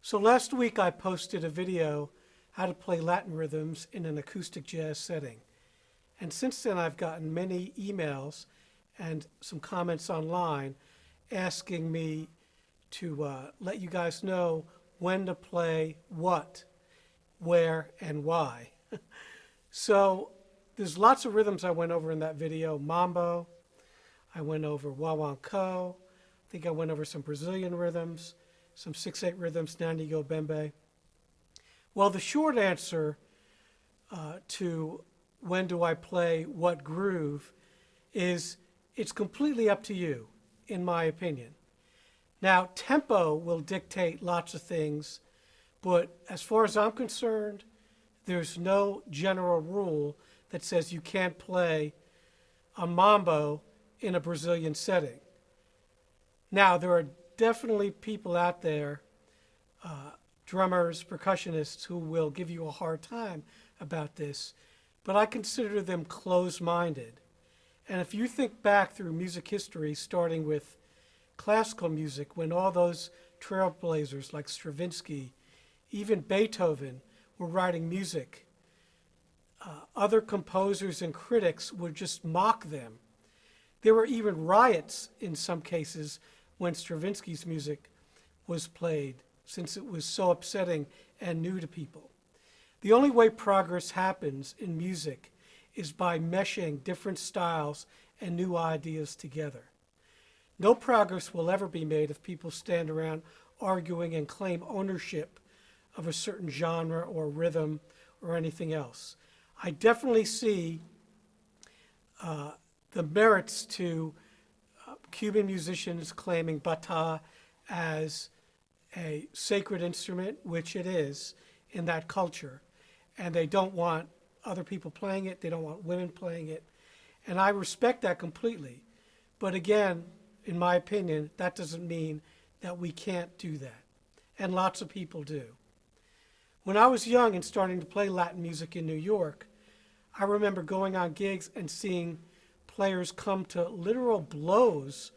So last week I posted a video how to play Latin rhythms in an acoustic jazz setting. And since then I've gotten many emails and some comments online asking me to let you guys know when to play what, where, and why. So there's lots of rhythms I went over in that video. Mambo, I went over Wawanko, I think I went over some Brazilian rhythms, some 6/8 rhythms, Nanigo Bembe. Well, the short answer to when do I play what groove is it's completely up to you, in my opinion. Now, tempo will dictate lots of things, but as far as I'm concerned, there's no general rule that says you can't play a mambo in a Brazilian setting. Now, there are definitely people out there, drummers, percussionists, who will give you a hard time about this, but I consider them closed-minded. And if you think back through music history, starting with classical music, when all those trailblazers like Stravinsky, even Beethoven, were writing music, other composers and critics would just mock them. There were even riots in some cases when Stravinsky's music was played, since it was so upsetting and new to people. The only way progress happens in music is by meshing different styles and new ideas together. No progress will ever be made if people stand around arguing and claim ownership of a certain genre or rhythm or anything else. I definitely see the merits to Cuban musicians claiming bata as a sacred instrument, which it is in that culture, and they don't want other people playing it, they don't want women playing it, and I respect that completely. But again, in my opinion, that doesn't mean that we can't do that, and lots of people do. When I was young and starting to play Latin music in New York, I remember going on gigs and seeing players come to literal blows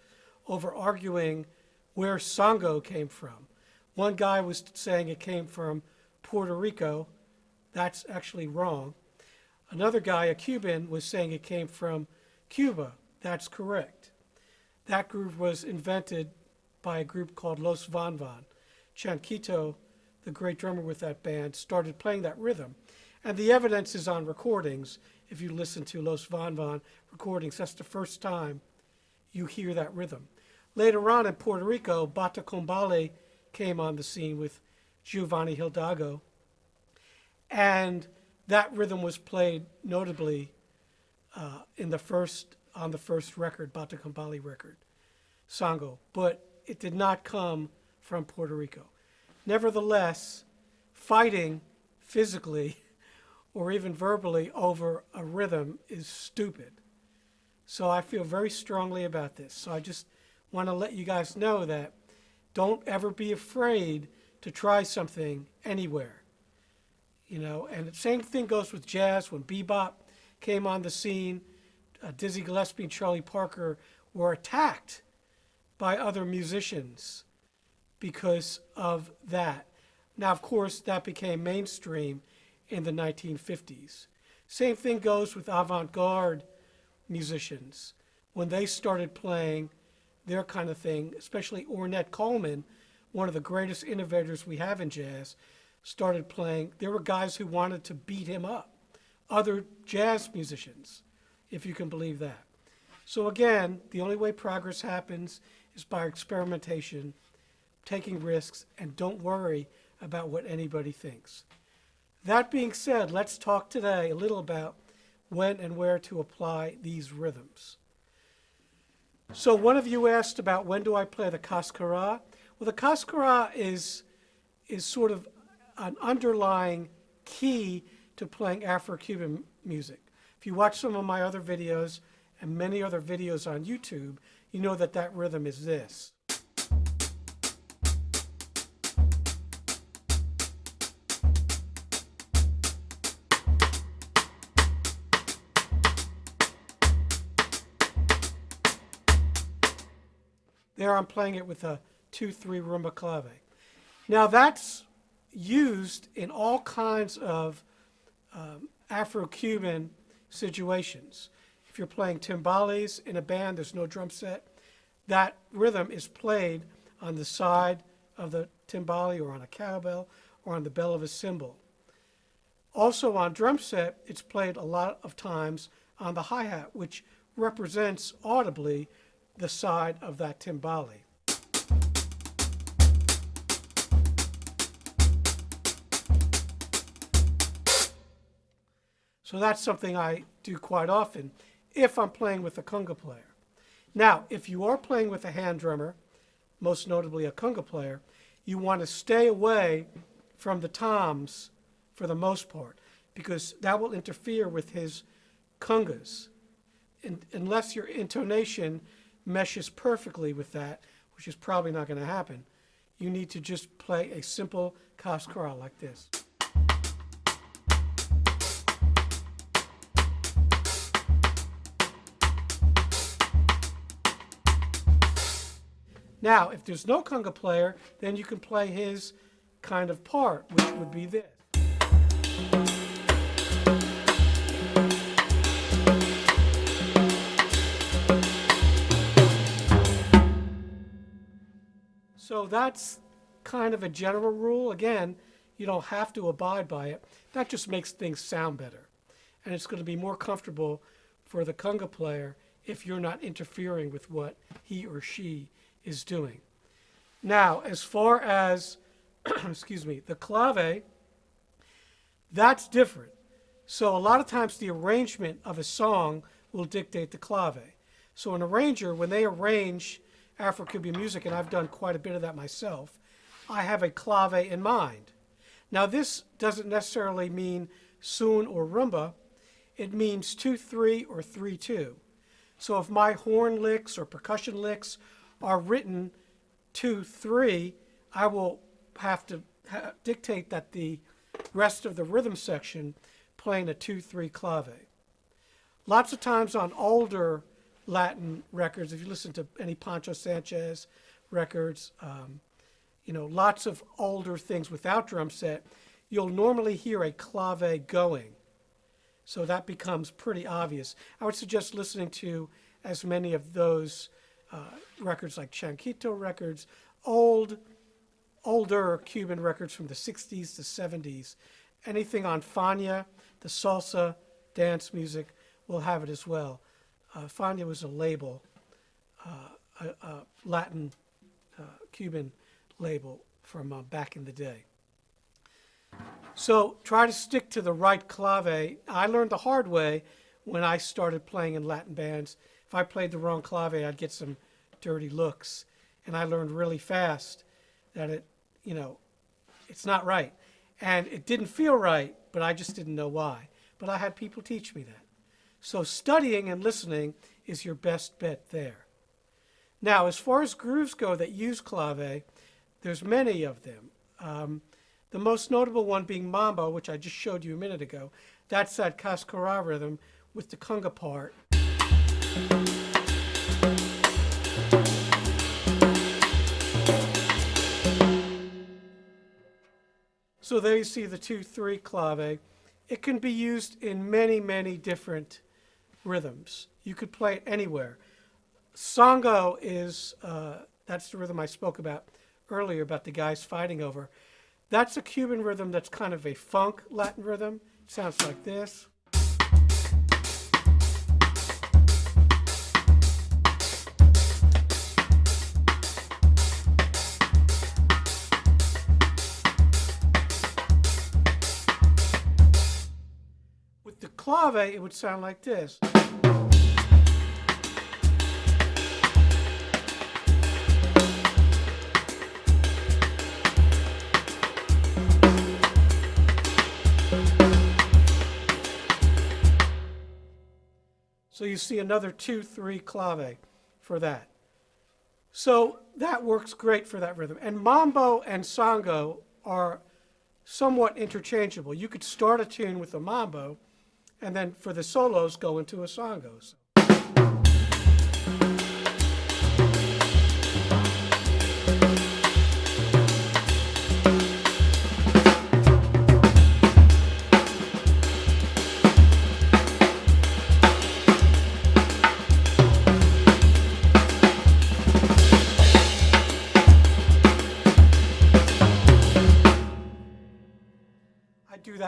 over arguing where sango came from. One guy was saying it came from Puerto Rico. That's actually wrong. Another guy, a Cuban, was saying it came from Cuba. That's correct. That groove was invented by a group called Los Van Van. Chanquito, the great drummer with that band, started playing that rhythm. And the evidence is on recordings. If you listen to Los Van Van recordings, that's the first time you hear that rhythm. Later on in Puerto Rico, Bata Combale came on the scene with Giovanni Hidalgo. And that rhythm was played notably on the first record, Bata Combale record, Sango. But it did not come from Puerto Rico. Nevertheless, fighting physically or even verbally over a rhythm is stupid. So I feel very strongly about this. So I just want to let you guys know that don't ever be afraid to try something anywhere. You know, and the same thing goes with jazz. When bebop came on the scene, Dizzy Gillespie and Charlie Parker were attacked by other musicians because of that. Now, of course, that became mainstream in the 1950s. Same thing goes with avant-garde musicians. When they started playing their kind of thing, especially Ornette Coleman, one of the greatest innovators we have in jazz, started playing. There were guys who wanted to beat him up, other jazz musicians, if you can believe that. So again, the only way progress happens is by experimentation, taking risks, and don't worry about what anybody thinks. That being said, let's talk today a little about when and where to apply these rhythms. So one of you asked about when do I play the Cascara? Well, the Cascara is sort of an underlying key to playing Afro-Cuban music. If you watch some of my other videos and many other videos on YouTube, you know that that rhythm is this. There I'm playing it with a 2/3 rumba clave. Now that's used in all kinds of Afro-Cuban situations. If you're playing timbales in a band, there's no drum set, that rhythm is played on the side of the timbale or on a cowbell or on the bell of a cymbal. Also on drum set, it's played a lot of times on the hi-hat, which represents audibly the side of that timbale. So that's something I do quite often if I'm playing with a conga player. Now, if you are playing with a hand drummer, most notably a conga player, you want to stay away from the toms for the most part, because that will interfere with his congas. And unless your intonation meshes perfectly with that, which is probably not going to happen, you need to just play a simple Cascara like this. Now, if there's no conga player, then you can play his kind of part, which would be this. So that's kind of a general rule. Again, you don't have to abide by it. That just makes things sound better. And it's going to be more comfortable for the conga player if you're not interfering with what he or she is doing. Now, as far as, excuse me, the clave, that's different. So a lot of times the arrangement of a song will dictate the clave. So an arranger, when they arrange Afro-Cuban music, and I've done quite a bit of that myself, I have a clave in mind. Now this doesn't necessarily mean sun or rumba. It means 2-3 or 3-2. So if my horn licks or percussion licks are written 2-3, I will have to dictate that the rest of the rhythm section playing a 2-3 clave. Lots of times on older Latin records, if you listen to any Pancho Sanchez records, lots of older things without drum set, you'll normally hear a clave going. So that becomes pretty obvious. I would suggest listening to as many of those records like Chanquito records, older Cuban records from the 60s to 70s. Anything on Fania, the salsa, dance music, will have it as well. Fania was a label, a Latin Cuban label from back in the day. So try to stick to the right clave. I learned the hard way when I started playing in Latin bands. If I played the wrong clave, I'd get some dirty looks. And I learned really fast that it's not right. And it didn't feel right, but I just didn't know why. But I had people teach me that. So studying and listening is your best bet there. Now, as far as grooves go that use clave, there's many of them. The most notable one being Mambo, which I just showed you a minute ago. That's that Cascara rhythm with the conga part. So there you see the 2-3 clave. It can be used in many, many different rhythms. You could play it anywhere. Songo is, that's the rhythm I spoke about earlier about the guys fighting over. That's a Cuban rhythm that's kind of a funk Latin rhythm. It sounds like this. With the clave, it would sound like this. So you see another 2-3 clave for that. So that works great for that rhythm. And Mambo and Songo are somewhat interchangeable. You could start a tune with a Mambo and then for the solos go into a Songo.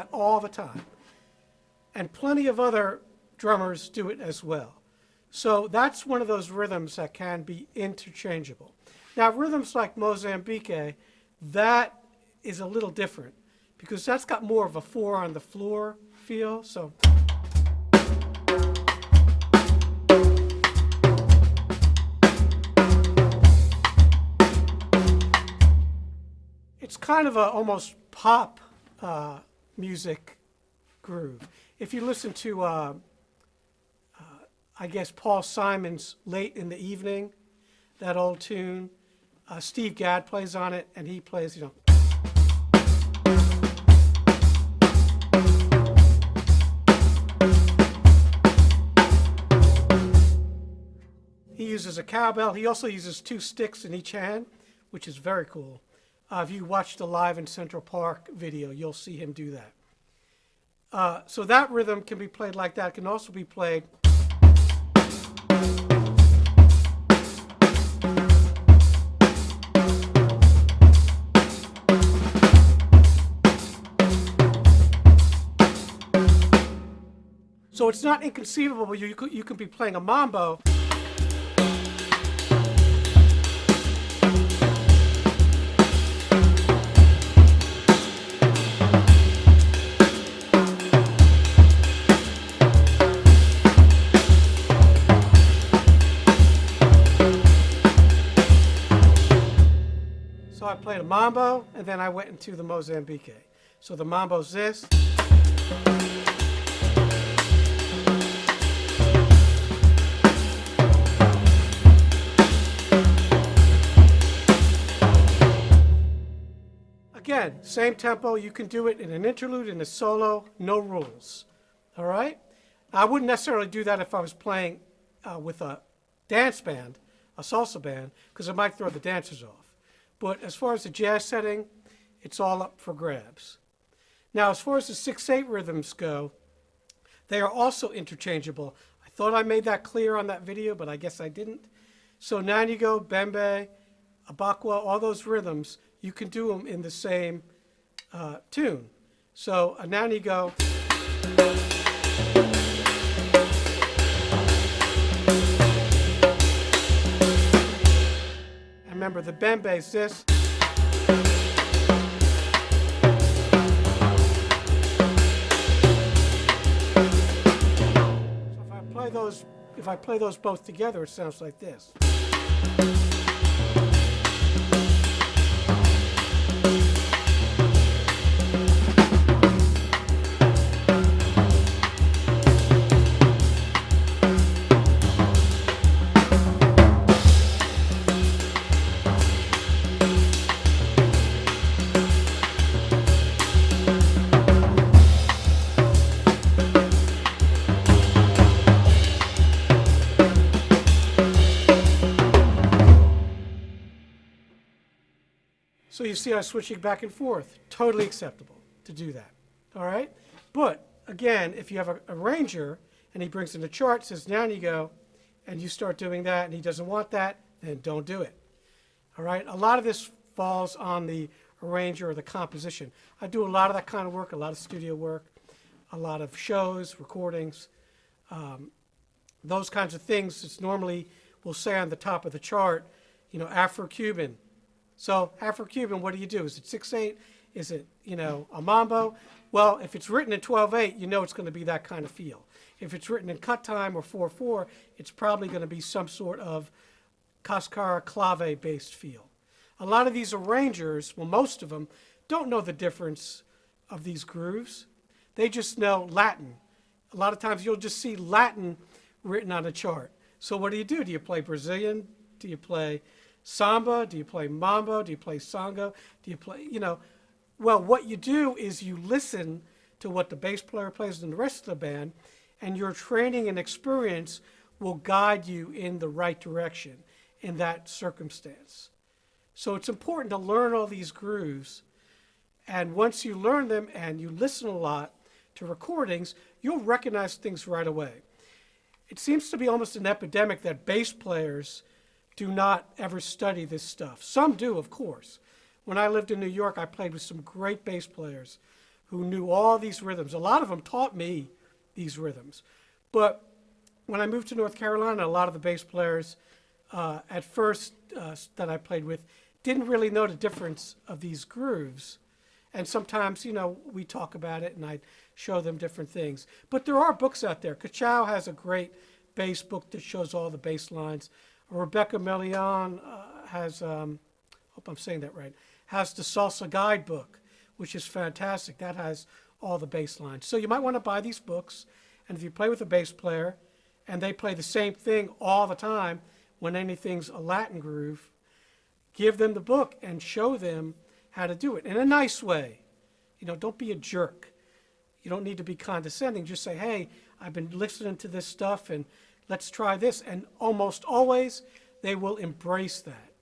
that all the time. And plenty of other drummers do it as well. So that's one of those rhythms that can be interchangeable. Now, rhythms like Mozambique, that is a little different because that's got more of a 4 on the floor feel. So it's kind of a almost pop music groove. If you listen to, I guess, Paul Simon's Late in the Evening, that old tune, Steve Gadd plays on it, and he plays, he uses a cowbell. He also uses 2 sticks in each hand, which is very cool. If you watch the Live in Central Park video, you'll see him do that. So that rhythm can be played like that. It can also be played so it's not inconceivable. You could be playing a mambo So I played a mambo, and then I went into the Mozambique. So the mambo's this. Again, same tempo. You can do it in an interlude, in a solo, no rules. All right? I wouldn't necessarily do that if I was playing with a dance band, a salsa band, because it might throw the dancers off. But as far as the jazz setting, it's all up for grabs. Now, as far as the 6/8 rhythms go, they are also interchangeable. I thought I made that clear on that video, but I guess I didn't. So Nanigo, Bembe, Abakwa, all those rhythms, you can do them in the same tune. So a Nanigo. Remember, the bembe is this. So if I play those both together, it sounds like this. So you see I'm switching back and forth. Totally acceptable to do that. All right? But again, if you have a arranger and he brings in a chart, says, now you go, and you start doing that and he doesn't want that, then don't do it. All right? A lot of this falls on the arranger or the composition. I do a lot of that kind of work, a lot of studio work, a lot of shows, recordings, those kinds of things. It's normally, we'll say on the top of the chart, Afro-Cuban. So Afro-Cuban, what do you do? Is it 6/8? Is it, a mambo? Well, if it's written in 12/8, you know it's going to be that kind of feel. If it's written in cut time or 4/4, it's probably going to be some sort of Cascara Clave-based feel. A lot of these arrangers, well, most of them, don't know the difference of these grooves. They just know Latin. A lot of times you'll just see Latin written on a chart. So what do? Do you play Brazilian? Do you play samba? Do you play mambo? Do you play sango? Do you play, Well, what you do is you listen to what the bass player plays and the rest of the band, and your training and experience will guide you in the right direction in that circumstance. So it's important to learn all these grooves, and once you learn them and you listen a lot to recordings, you'll recognize things right away. It seems to be almost an epidemic that bass players do not ever study this stuff. Some do, of course. When I lived in New York, I played with some great bass players who knew all these rhythms. A lot of them taught me these rhythms. But when I moved to North Carolina, a lot of the bass players at first that I played with didn't really know the difference of these grooves. And sometimes, you know, we talk about it and I show them different things. But there are books out there. Kachow has a great bass book that shows all the bass lines. Rebecca Melian has, hope I'm saying that right, has the Salsa Guidebook, which is fantastic. That has all the bass lines. So you might want to buy these books. And if you play with a bass player and they play the same thing all the time when anything's a Latin groove, give them the book and show them how to do it in a nice way. You know, don't be a jerk. You don't need to be condescending. Just say, hey, I've been listening to this stuff and let's try this. And almost always they will embrace that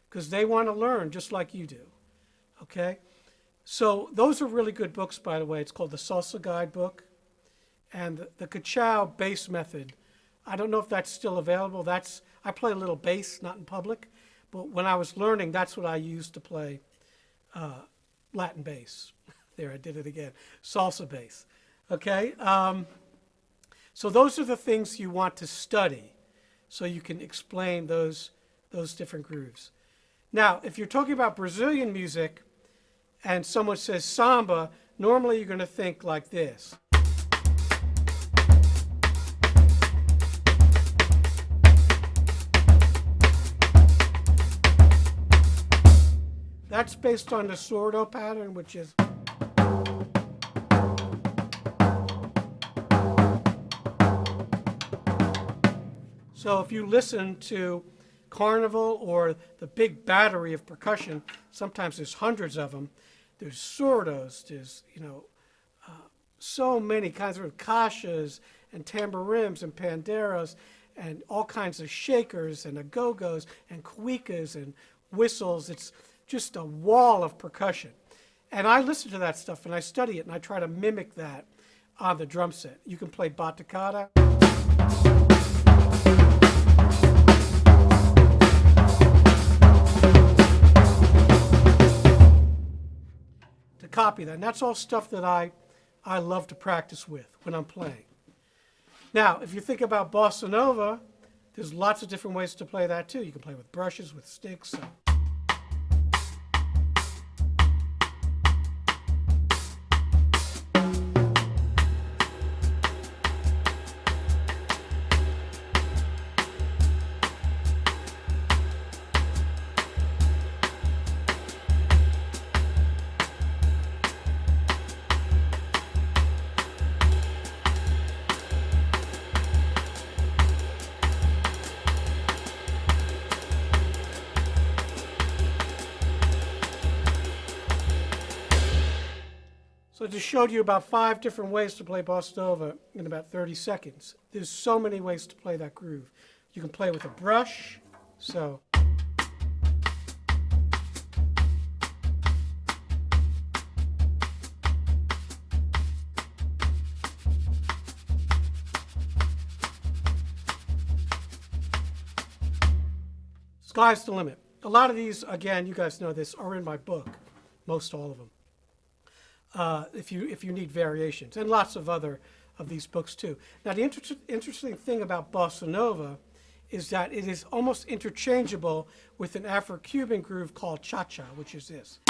because they want to learn just like you do. Okay? So those are really good books, by the way. It's called the Salsa Guidebook and the Kachow bass method. I don't know if that's still available. I play a little bass, not in public, but when I was learning, that's what I used to play Latin bass. There, I did it again. Salsa bass. Okay? So those are the things you want to study so you can explain those different grooves. Now, if you're talking about Brazilian music and someone says samba, normally you're going to think like this. That's based on the sordo pattern, which is so if you listen to carnival or the big battery of percussion, sometimes there's hundreds of them. There's sordos, there's, you know, so many kinds of caixas and tamborims and panderos and all kinds of shakers and agogos and cuicas and whistles. It's just a wall of percussion. And I listen to that stuff and I study it and I try to mimic that on the drum set. You can play batucada. To copy that. And that's all stuff that I love to practice with when I'm playing. Now, if you think about Bossa Nova, there's lots of different ways to play that too. You can play with brushes, with sticks. So I just showed you about 5 different ways to play Bossa Nova in about 30 seconds. There's so many ways to play that groove. You can play with a brush, so. Sky's the limit. A lot of these, again, you guys know this, are in my book, most all of them. If you need variations, and lots of other of these books too. Now the interesting thing about Bossa Nova is that it is almost interchangeable with an Afro-Cuban groove called cha-cha, which is this.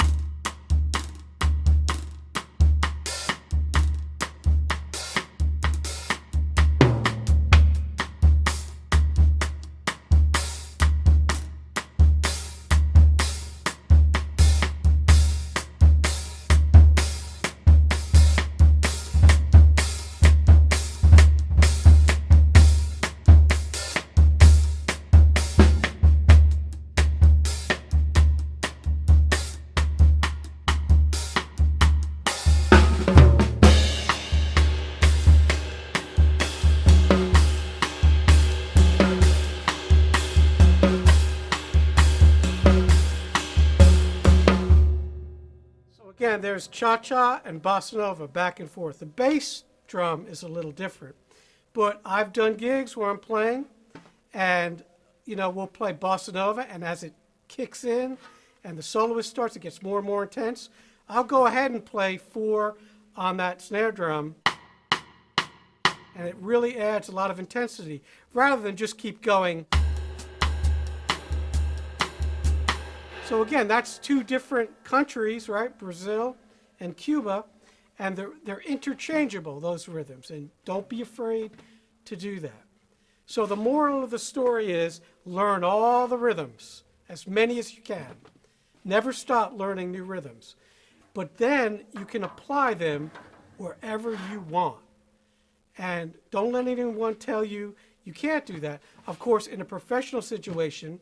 Again, there's cha-cha and bossa nova, back and forth. The bass drum is a little different, but I've done gigs where I'm playing, and we'll play bossa nova, and as it kicks in and the soloist starts, it gets more and more intense. I'll go ahead and play 4 on that snare drum, and it really adds a lot of intensity, rather than just keep going. So again, that's 2 different countries, right? Brazil and Cuba, and they're interchangeable, those rhythms, and don't be afraid to do that. So the moral of the story is learn all the rhythms, as many as you can. Never stop learning new rhythms. But then you can apply them wherever you want. And don't let anyone tell you you can't do that. Of course, in a professional situation,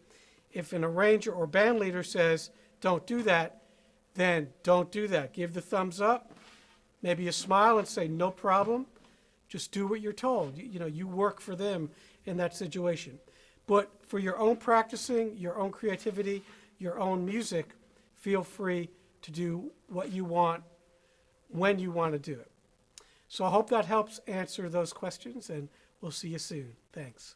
if an arranger or band leader says, don't do that, then don't do that. Give the thumbs up, maybe a smile and say, no problem. Just do what you're told. You work for them in that situation. But for your own practicing, your own creativity, your own music, feel free to do what you want when you want to do it. So I hope that helps answer those questions, and we'll see you soon. Thanks.